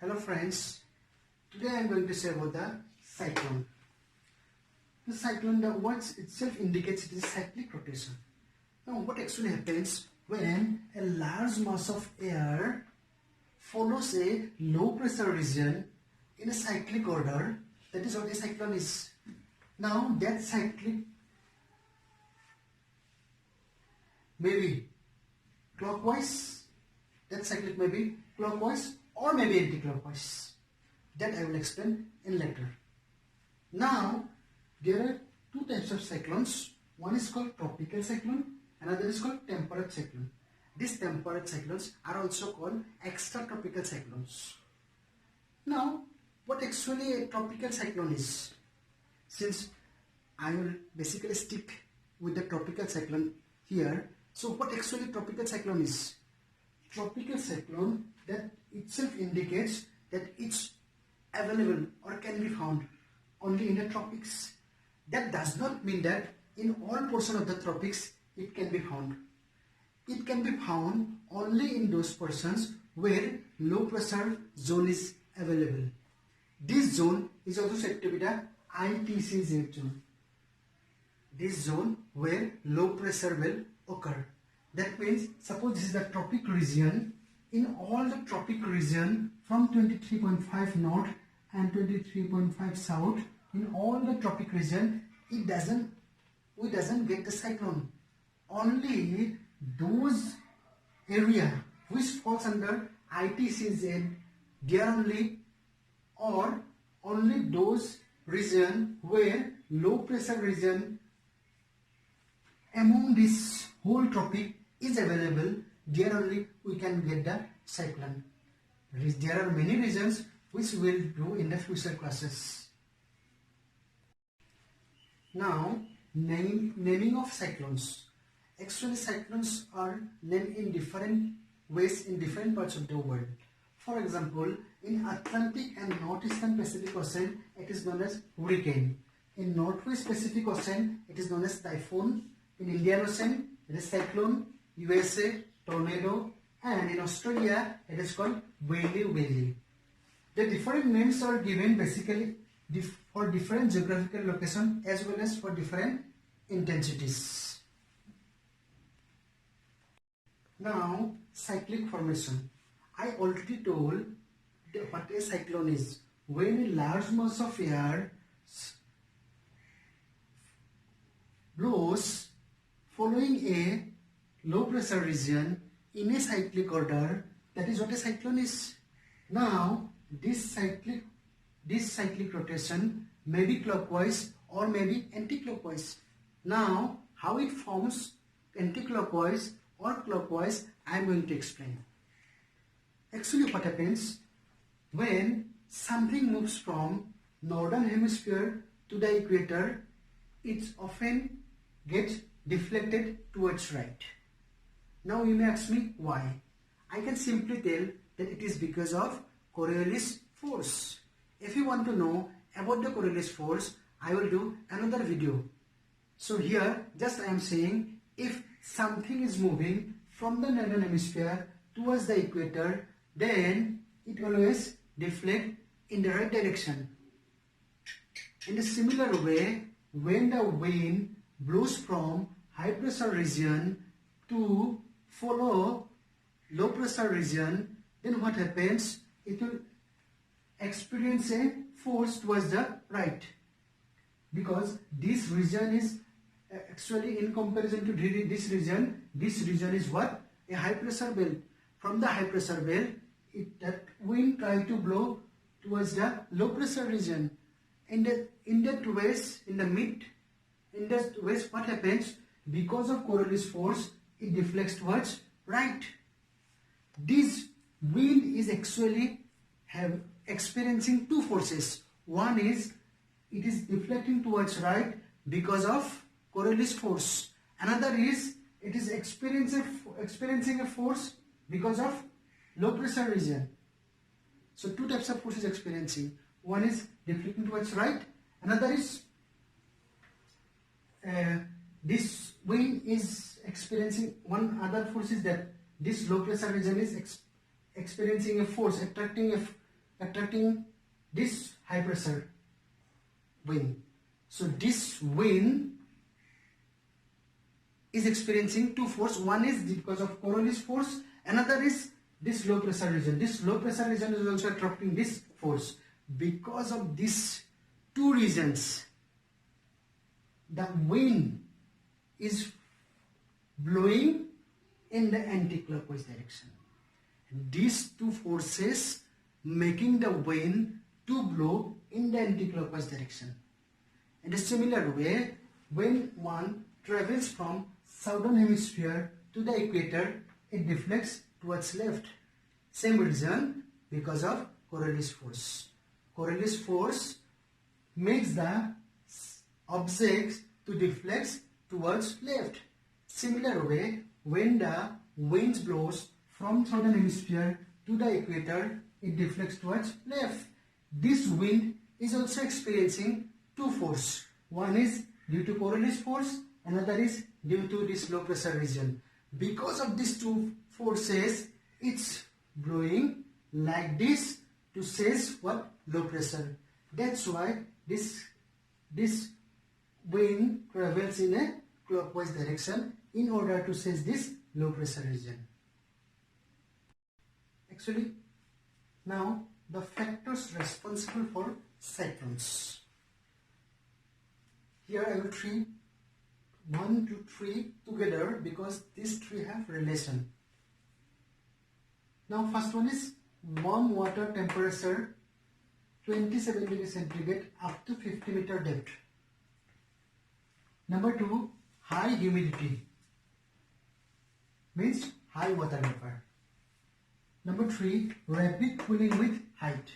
Hello friends, today I am going to say about the cyclone. The cyclone, the word itself indicates it is cyclic rotation. Now what actually happens when a large mass of air follows a low pressure region in a cyclic order, that is what a cyclone is. Now that cyclic may be clockwise, that cyclic may be clockwise or maybe anti-clockwise. That I will explain in later. Now there are two types of cyclones. One is called tropical cyclone, another is called temperate cyclone. These temperate cyclones are also called extratropical cyclones. Now what actually a tropical cyclone is? Since I will basically stick with the tropical cyclone here, so what actually tropical cyclone is? Tropical cyclone, that itself indicates that it's available or can be found only in the tropics. That does not mean that in all portions of the tropics it can be found. It can be found only in those portions where low pressure zone is available. This zone is also said to be the ITCZ zone. This zone where low pressure will occur. That means, suppose this is the tropic region. In all the tropic region from 23.5 north and 23.5 south, in all the tropic region, we doesn't get the cyclone. Only those area which falls under ITCZ, there only, or only those region where low pressure region among this whole tropic is available, there only we can get the cyclone. There are many regions which we will do in the future classes. Now, naming of cyclones. Actually, cyclones are named in different ways in different parts of the world. For example, in Atlantic and Northeastern Pacific Ocean, it is known as hurricane. In Northwest Pacific Ocean, it is known as typhoon. In Indian Ocean, it is cyclone. USA, tornado, and in Australia it is called whaley. The different names are given basically for different geographical location as well as for different intensities. Now, cyclic formation. I already told what a cyclone is. When a large mass of air blows following a low pressure region in a cyclic order, that is what a cyclone is. Now this cyclic rotation may be clockwise or may be anti-clockwise. Now how it forms anti-clockwise or clockwise, I am going to explain. Actually what happens when something moves from northern hemisphere to the equator, it often gets deflected towards right. Now you may ask me why. I can simply tell that it is because of Coriolis Force. If you want to know about the Coriolis Force, I will do another video. So here just I am saying, if something is moving from the northern hemisphere towards the equator, then it always deflects in the right direction. In a similar way, when the wind blows from high pressure region to follow low pressure region, then what happens? It will experience a force towards the right, because this region is actually, in comparison to this region is what? A high pressure belt. From the high pressure belt, that wind tries to blow towards the low pressure region. In that ways, what happens? Because of Coriolis force, it deflects towards right. This wind is actually experiencing two forces. One is it is deflecting towards right because of Coriolis force. Another is it is experiencing a force because of low pressure region. So two types of forces experiencing. One is deflecting towards right. Another is this wind is experiencing, one other force is that this low pressure region is experiencing a force, attracting attracting this high pressure wind. So this wind is experiencing two forces. One is because of Coriolis force, another is this low pressure region. This low pressure region is also attracting this force. Because of these two reasons, the wind is blowing in the anti-clockwise direction. These two forces making the wind to blow in the anti-clockwise direction. In a similar way, when one travels from southern hemisphere to the equator, it deflects towards left. Same reason, because of Coriolis force. Coriolis force makes the objects to deflect towards left. Similar way, when the wind blows from southern hemisphere to the equator, it deflects towards left. This wind is also experiencing two forces. One is due to Coriolis force, another is due to this low pressure region. Because of these two forces, it's blowing like this to seize what? Low pressure. That's why this wind travels in a clockwise direction in order to seize this low pressure region. Actually, now the factors responsible for cyclones. Here I will treat 1 to 3 together because these three have relation. Now first one is warm water temperature 27 degrees centigrade up to 50 meter depth. Number 2, high humidity means high water vapor. Number 3, rapid cooling with height.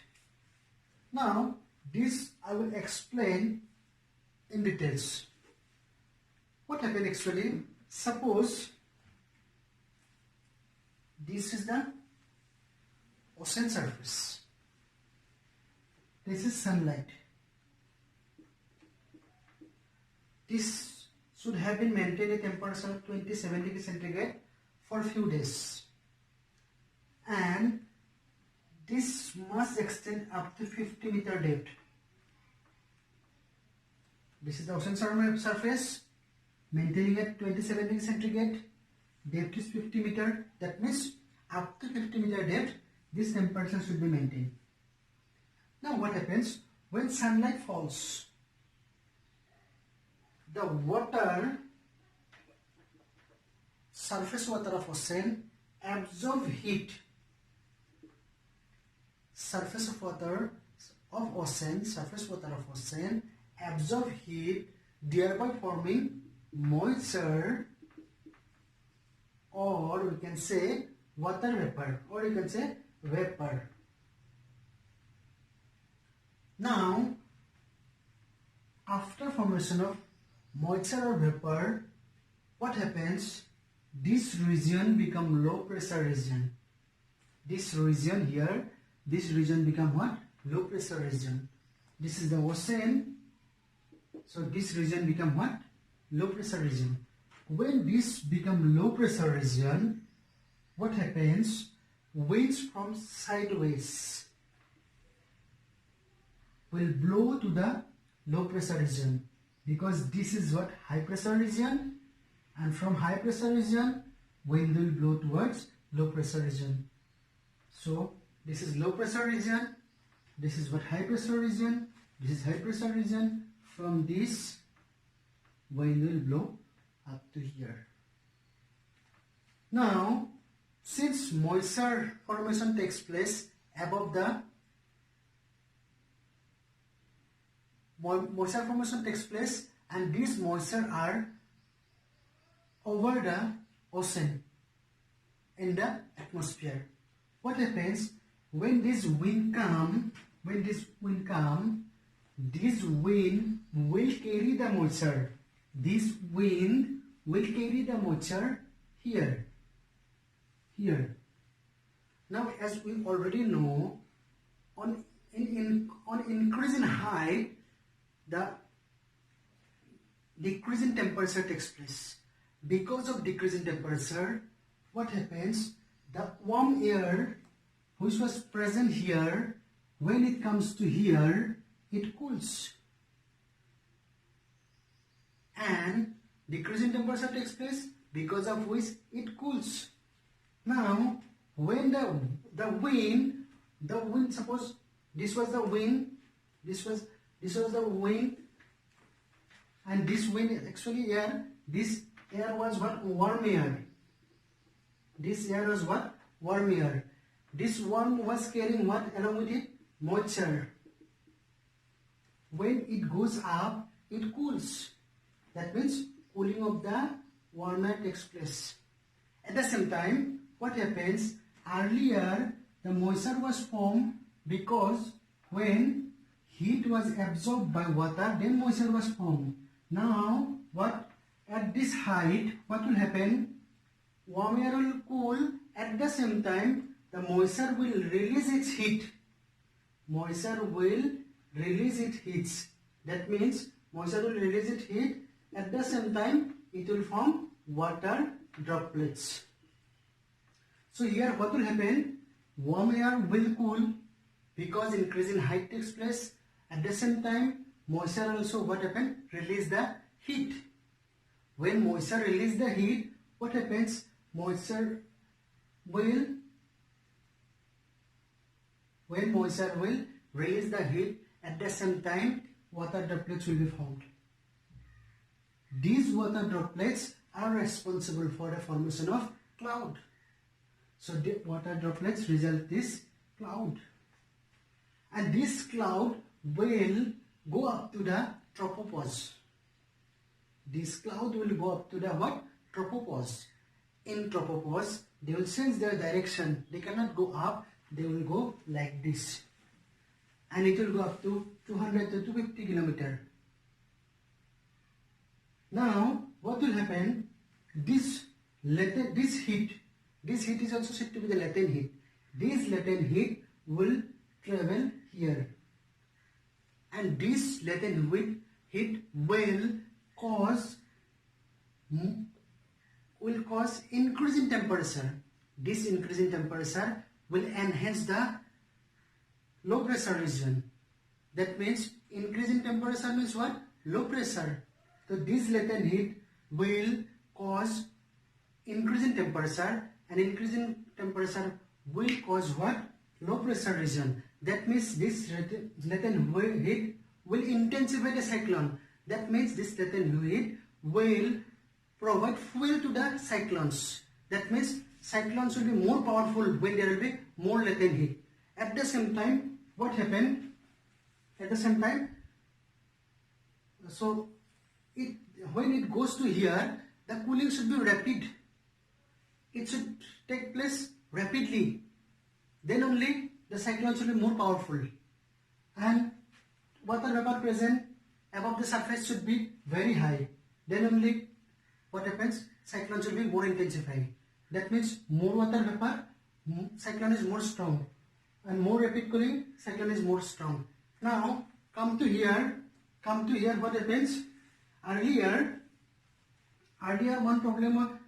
Now this I will explain in details. What happened actually? Suppose this is the ocean surface. This is sunlight. This should have been maintained a temperature of 27 degrees centigrade for a few days. And this must extend up to 50 meter depth. This is the ocean surface, maintaining at 27 degrees centigrade, depth is 50 meter. That means up to 50 meter depth, this temperature should be maintained. Now what happens when sunlight falls? The water, surface water of ocean absorb heat. Surface water of ocean absorb heat, thereby forming moisture, or we can say water vapor, or you can say vapor. Now, after formation of moisture or vapor, what happens? This region become low pressure region. This region here, this region become what? Low pressure region. This is the ocean. So this region become what? Low pressure region. When this become low pressure region, what happens? Winds from sideways will blow to the low pressure region, because this is what? High pressure region, and from high pressure region wind will blow towards low pressure region. So this is low pressure region, this is what? High pressure region, this is high pressure region. From this wind will blow up to here. Now since moisture formation takes place above the moisture formation takes place, and these moisture are over the ocean in the atmosphere. What happens when this wind come? This wind will carry the moisture. This wind will carry the moisture here. Now, as we already know, on increase in height, the decrease in temperature takes place. Because of decrease in temperature, what happens? The warm air which was present here when it comes to here, it cools. And decrease in temperature takes place, because of which it cools. Now, when the wind, suppose this was the wind, this was the wind, and this wind actually air, this air was what? Warm air. This air was what? Warm air. This warm was carrying what along with it? Moisture. When it goes up, it cools. That means cooling of the warm air takes place. At the same time, what happens? Earlier, the moisture was formed because when heat was absorbed by water, then moisture was formed. Now, what? At this height, what will happen? Warm air will cool. At the same time, the moisture will release its heat. Moisture will release its heat. That means moisture will release its heat. At the same time, it will form water droplets. So here what will happen? Warm air will cool because increase in height takes place. At the same time, moisture also what happen? Release the heat. When moisture release the heat, what happens? Moisture will release the heat. At the same time, water droplets will be formed. These water droplets are responsible for the formation of cloud. So the water droplets result this cloud. And this cloud will go up to the tropopause. This cloud will go up to the what? Tropopause. In tropopause, they will change their direction. They cannot go up, they will go like this. And it will go up to 200 to 250 kilometers. Now, what will happen? This heat is also said to be the latent heat. This latent heat will travel here. And this latent heat will cause increase in temperature. This increase in temperature will enhance the low pressure region. That means increase in temperature means what? Low pressure. So this latent heat will cause increase in temperature, and increase in temperature will cause what? Low pressure region. That means this latent heat will intensify the cyclone. That means this latent heat will provide fuel to the cyclones. That means cyclones will be more powerful when there will be more latent heat. At the same time, what happened? At the same time, so when it goes to here, the cooling should be rapid. It should take place rapidly. Then only the cyclones will be more powerful. And water vapor present above the surface should be very high. Then only what happens? Cyclones will be more intensified. That means more water vapor, cyclone is more strong. And more rapid cooling, cyclone is more strong. Now come to here, what happens? Earlier one problem,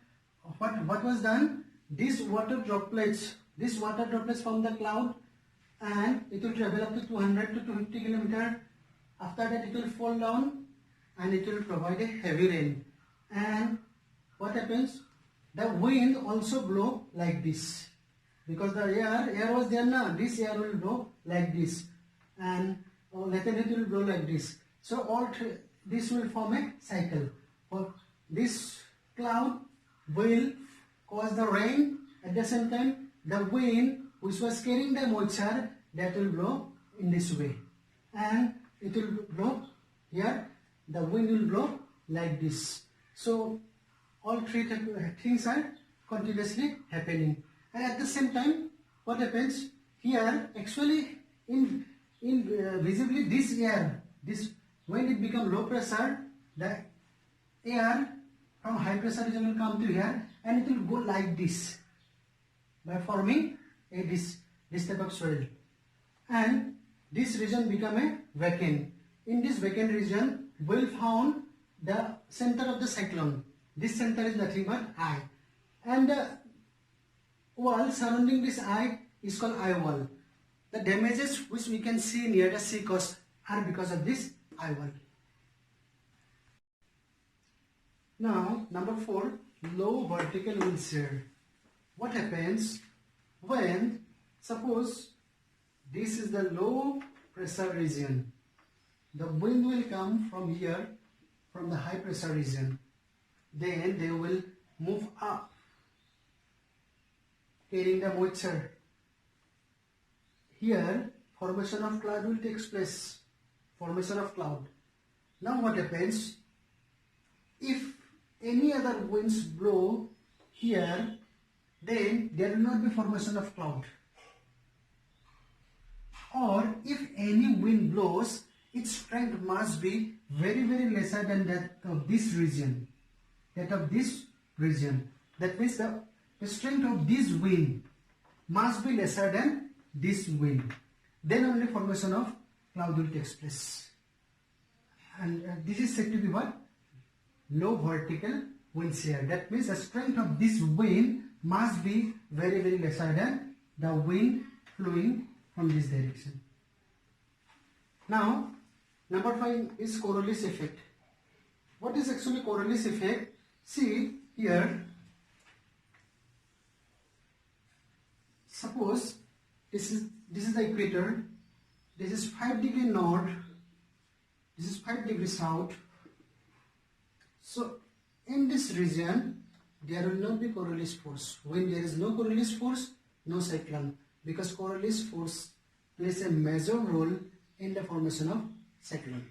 what was done? These water droplets from the cloud, and it will travel up to 200 to 250 kilometers. After that it will fall down and it will provide a heavy rain. And what happens? The wind also blow like this. Because the air was there now, this air will blow like this. And latent heat will blow like this. So all this will form a cycle. This cloud will cause the rain. At the same time, the wind which was carrying the moisture, that will blow in this way. And it will blow here. The wind will blow like this. So all three things are continuously happening. And at the same time, what happens? Here, actually, visibly this air, when it becomes low pressure, the air from high pressure region will come to here, and it will go like this by forming this type of swirl. And this region become a vacant. In this vacant region, will found the center of the cyclone. This center is nothing but eye. And the wall surrounding this eye is called eye wall. The damages which we can see near the sea coast are because of this I1. Now, number 4, low vertical wind shear. What happens when, suppose this is the low pressure region. The wind will come from here, from the high pressure region. Then they will move up, carrying the moisture. Here, formation of cloud will take place. Formation of cloud. Now what happens? If any other winds blow here, then there will not be formation of cloud. Or if any wind blows, its strength must be very, very lesser than that of this region. That of this region. That means the strength of this wind must be lesser than this wind. Then only formation of cloud will take place. And this is said to be what? Low vertical wind shear. That means the strength of this wind must be very, very lesser than the wind flowing from this direction. Now, number 5 is Coriolis effect. What is actually Coriolis effect? See here, suppose this is the equator, this is 5 degree north, this is 5 degree south. So in this region there will not be Coriolis force. When there is no Coriolis force, no cyclone, because Coriolis force plays a major role in the formation of cyclone.